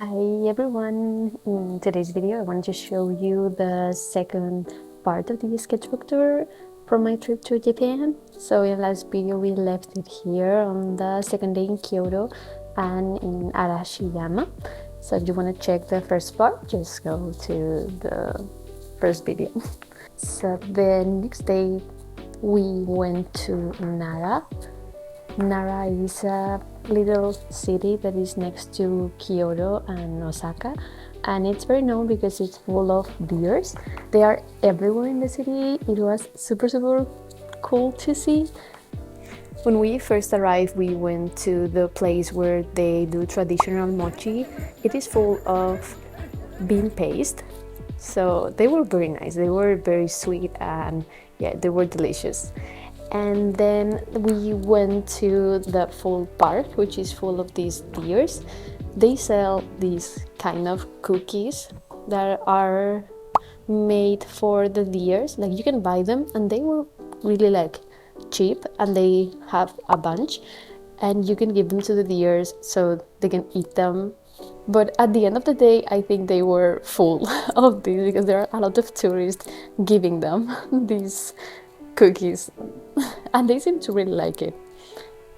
Hi everyone! In today's video I wanted to show you the second part of the sketchbook tour from my trip to Japan. So in the last video we left it here on the second day in Kyoto and in Arashiyama. So if you want to check the first part, just go to the first video. So the next day we went to Nara. Nara is a little city that is next to Kyoto and Osaka, and it's very known because it's full of deers. They are everywhere in the city. It was super cool to see. When we first arrived, we went to the place where they do traditional mochi. It is full of bean paste, so they were very nice. They were very sweet and yeah, they were delicious. And then we went to the full park, which is full of these deers. They sell these kind of cookies that are made for the deers. Like you can buy them and they were really like cheap, and they have a bunch and you can give them to the deers so they can eat them. But at the end of the day, I think they were full of these because there are a lot of tourists giving them these cookies and they seem to really like it.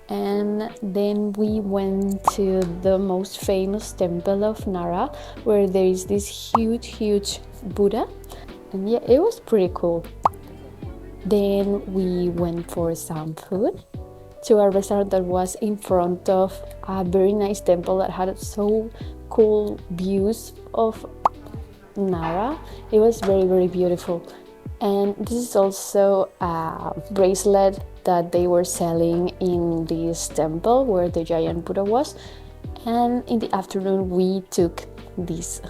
And then we went to the most famous temple of Nara, where there is this huge Buddha, and yeah, it was pretty cool. Then we went for some food to a restaurant that was in front of a very nice temple that had so cool views of Nara. It was very beautiful. And this is also a bracelet that they were selling in this temple where the giant Buddha was. And in the afternoon we took this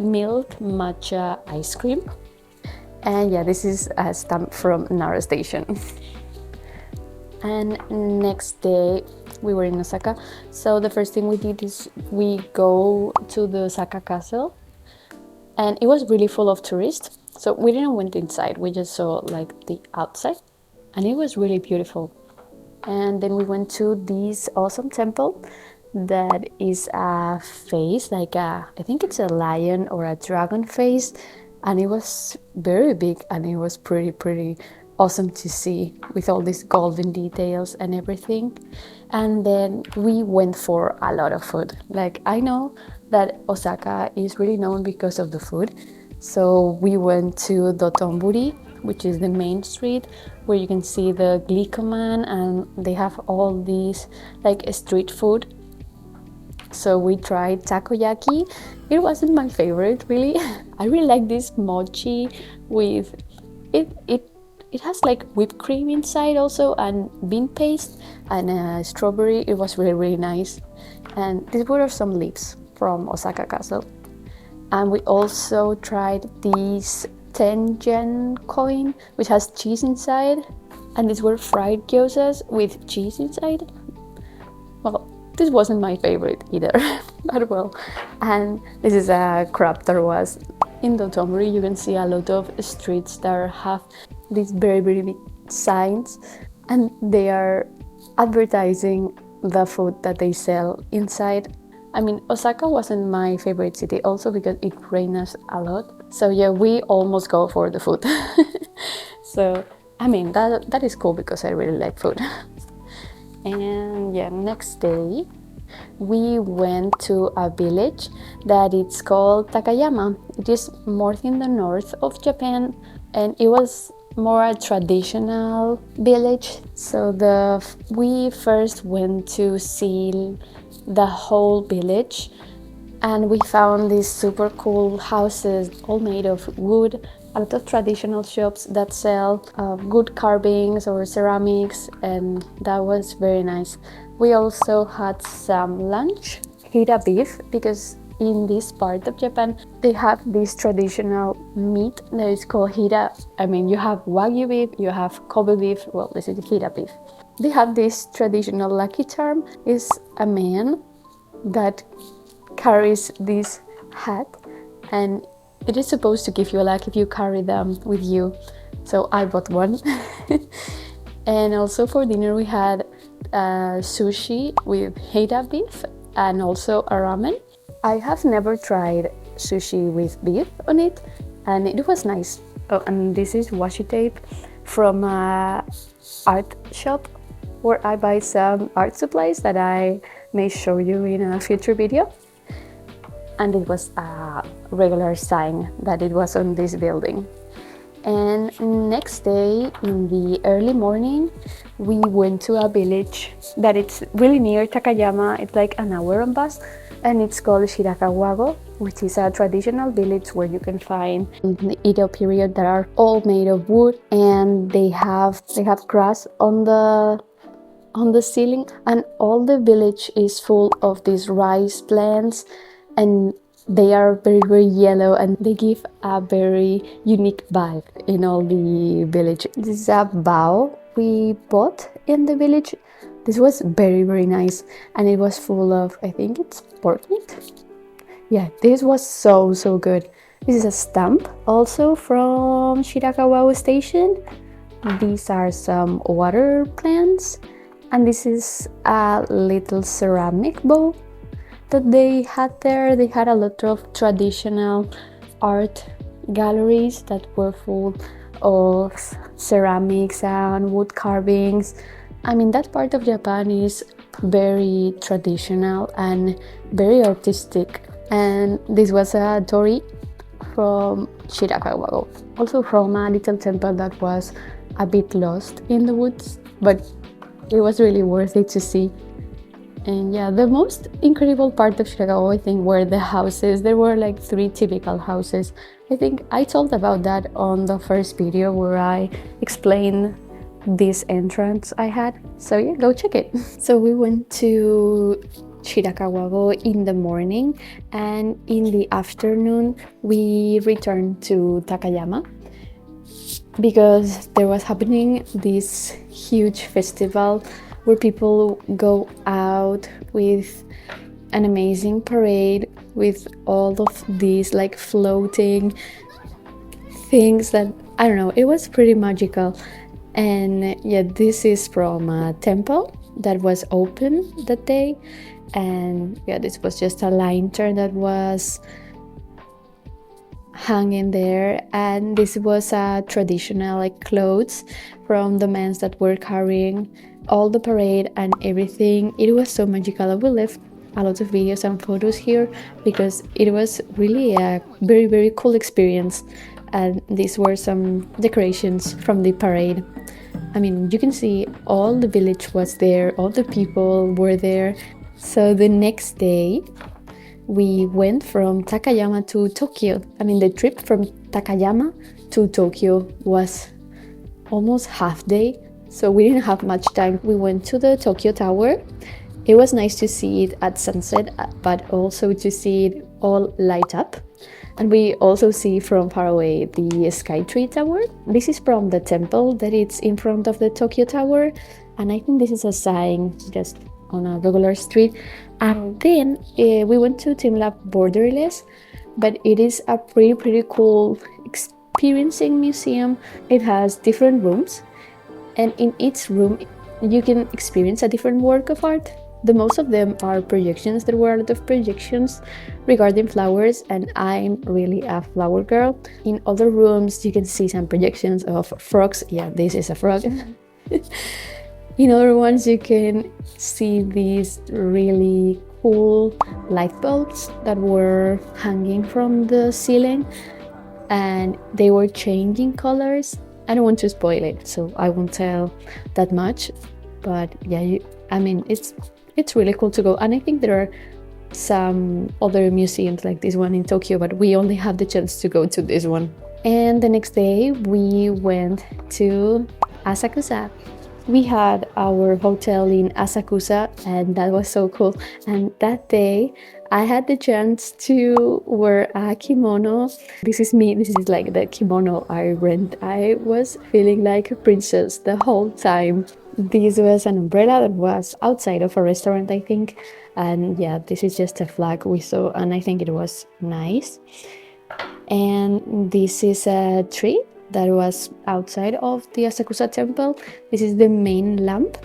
milk matcha ice cream. And yeah, this is a stamp from Nara station. And next day we were in Osaka. So the first thing we did is we go to the Osaka castle. And it was really full of tourists, so we didn't went inside, we just saw like the outside, and it was really beautiful. And then we went to this awesome temple that is a face, like I think it's a lion or a dragon face, and it was very big and it was pretty awesome to see with all these golden details and everything. And then we went for a lot of food. Like I know that Osaka is really known because of the food, so we went to Dotonbori, which is the main street where you can see the Glicoman, and they have all these like street food. So we tried takoyaki. It wasn't my favorite really. I really like this mochi with it has like whipped cream inside also, and bean paste and strawberry. It was really nice. And these were some leaves from Osaka Castle. And we also tried this 10 yen coin, which has cheese inside. And these were fried gyozas with cheese inside. Well, this wasn't my favorite either, but well. And this is a crab that was in Dotonbori. You can see a lot of streets that have these very big signs, and they are advertising the food that they sell inside. I mean, Osaka wasn't my favorite city also because it rains a lot. So yeah, we almost go for the food. So I mean, that is cool because I really like food. And yeah, next day we went to a village that it's called Takayama. It is more in the north of Japan, and it was more a traditional village. So we first went to see the whole village, and we found these super cool houses all made of wood, a lot of traditional shops that sell good carvings or ceramics, and that was very nice. We also had some lunch, hira beef, because in this part of Japan they have this traditional meat that is called hira. I mean, you have wagyu beef, you have Kobe beef, well, this is hira beef. They have this traditional lucky charm. Is a man that carries this hat, and it is supposed to give you a luck if you carry them with you. So I bought one. And also for dinner we had sushi with hira beef and also a ramen. I have never tried sushi with beef on it, and it was nice. Oh, and this is washi tape from a art shop where I buy some art supplies that I may show you in a future video. And it was a regular sign that it was on this building. And next day in the early morning, we went to a village that it's really near Takayama. It's like an hour on bus, and it's called Shirakawago, which is a traditional village where you can find in the Edo period that are all made of wood, and they have grass on the ceiling, and all the village is full of these rice plants, and they are very, very yellow, and they give a very unique vibe in all the village. This is a bow we bought in the village. This was very, very nice, and it was full of, I think it's pork meat. Yeah, this was so good. This is a stamp also from Shirakawa station. These are some water plants, and this is a little ceramic bowl that they had there. They had a lot of traditional art galleries that were full of ceramics and wood carvings. I mean, that part of Japan is very traditional and very artistic. And this was a torii from Shirakawago, also from a little temple that was a bit lost in the woods, but it was really worth it to see. And yeah, the most incredible part of Shirakawa, I think, were the houses. There were like 3 typical houses. I think I told about that on the first video where I explained this entrance I had. So yeah, go check it. So we went to Shirakawago in the morning, and in the afternoon we returned to Takayama because there was happening this huge festival where people go out with an amazing parade with all of these like floating things that, I don't know, it was pretty magical. And yeah, this is from a temple that was open that day. And yeah, this was just a lantern that was hanging there, and this was a traditional like clothes from the men that were carrying all the parade and everything. It was so magical. I will leave a lot of videos and photos here because it was really a very, very cool experience. And these were some decorations from the parade. I mean, you can see all the village was there, all the people were there. So the next day we went from Takayama to Tokio. I mean, the trip from Takayama to Tokio was almost half day, so we didn't have much time. We went to the Tokyo Tower. It was nice to see it at sunset, but also to see it all light up. And we also see from far away the Skytree Tower. This is from the temple that it's in front of the Tokyo Tower, and I think this is a sign just on a regular street. And then we went to Team Lab Borderless, but it is a pretty cool experiencing museum. It has different rooms, and in each room you can experience a different work of art. The most of them are projections. There were a lot of projections regarding flowers, and I'm really a flower girl. In other rooms you can see some projections of frogs. Yeah, this is a frog. In other ones you can see these really cool light bulbs that were hanging from the ceiling, and they were changing colors. I don't want to spoil it, so I won't tell that much, but yeah, I mean, it's really cool to go. And I think there are some other museums like this one in Tokyo, but we only have the chance to go to this one. And the next day we went to Asakusa. We had our hotel in Asakusa, and that was so cool. And that day I had the chance to wear a kimono. This is me. This is like the kimono I rent. I was feeling like a princess the whole time. This was an umbrella that was outside of a restaurant, I think. And yeah, this is just a flag we saw, and I think it was nice. And this is a tree that was outside of the Asakusa temple. This is the main lamp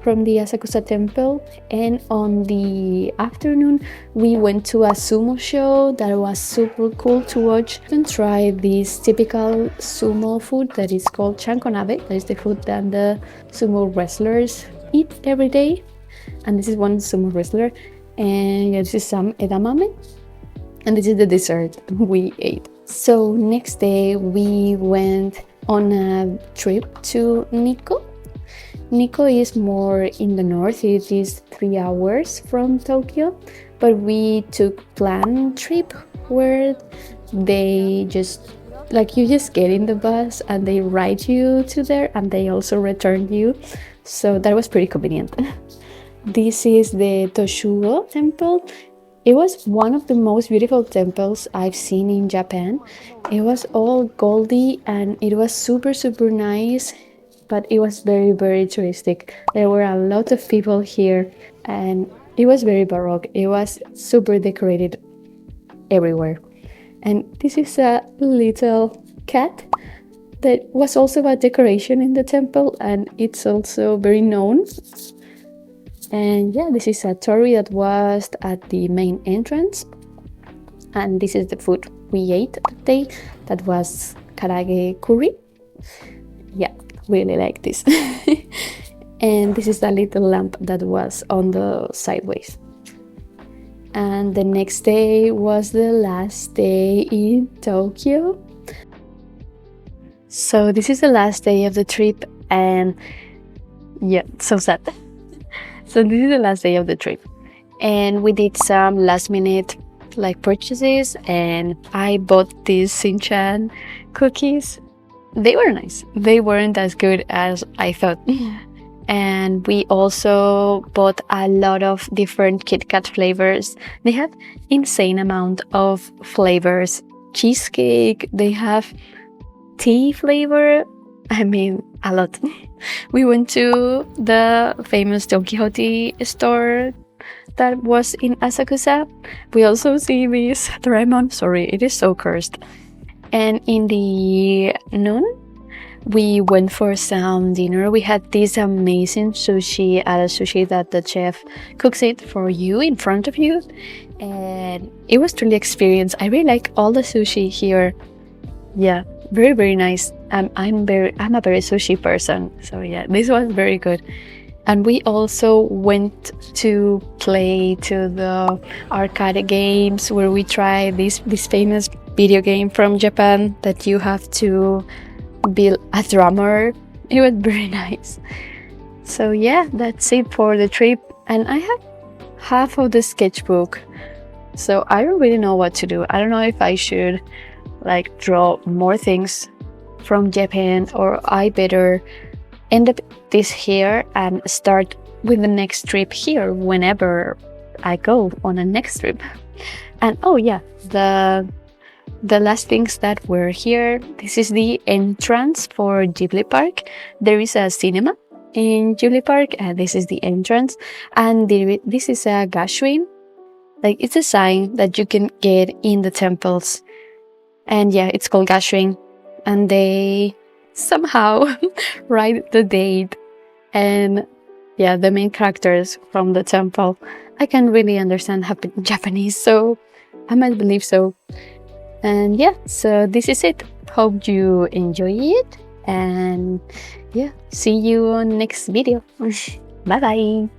from the Asakusa temple, and on the afternoon we went to a sumo show that was super cool to watch and try this typical sumo food that is called chankonabe. That is the food that the sumo wrestlers eat every day, and this is one sumo wrestler, and this is some edamame, and this is the dessert we ate. So next day we went on a trip to Nikko. Nikko is more in the north. It is 3 hours from Tokyo, but we took planned trip where they just you just get in the bus and they ride you to there and they also return you. So that was pretty convenient. This is the Toshuo temple. It was one of the most beautiful temples I've seen in Japan. It was all goldy and it was super nice, but it was very touristic. There were a lot of people here and it was very baroque. It was super decorated everywhere. And this is a little cat that was also a decoration in the temple, and it's also very known. And yeah, this is a torii that was at the main entrance, and this is the food we ate that day. That was karage curry. Yeah, really like this. And this is the little lamp that was on the sideways. And the next day was the last day in Tokyo. So this is the last day of the trip, and yeah, so sad. So this is the last day of the trip, and we did some last minute purchases, and I bought these Sinchan cookies. They were nice. They weren't as good as I thought. And we also bought a lot of different Kit Kat flavors. They have insane amount of flavors. Cheesecake, they have tea flavor. I mean, a lot. We went to the famous Don Quixote store that was in Asakusa. We also see this Doraemon. Sorry, it is so cursed. And in the noon, we went for some dinner. We had this amazing sushi at a sushi that the chef cooks it for you in front of you. And it was truly experience. I really like all the sushi here. Yeah, very nice. I'm a very sushi person, so yeah, this was very good. And we also went to play to the arcade games where we try this famous video game from Japan that you have to be a drummer. It was very nice. So yeah, that's it for the trip. And I have half of the sketchbook, so I don't really know what to do. I don't know if I should draw more things from Japan, or I better end up this here and start with the next trip here whenever I go on a next trip. And oh yeah, the last things that were here, this is the entrance for Ghibli Park. There is a cinema in Ghibli Park, and this is the entrance. And this is a gashuin. It's a sign that you can get in the temples. And yeah, it's called gashuin. And they somehow write the date and yeah, the main characters from the temple. I can't really understand Japanese, so I might believe so. And yeah, so this is it. Hope you enjoy it, and yeah, see you on next video. Bye bye.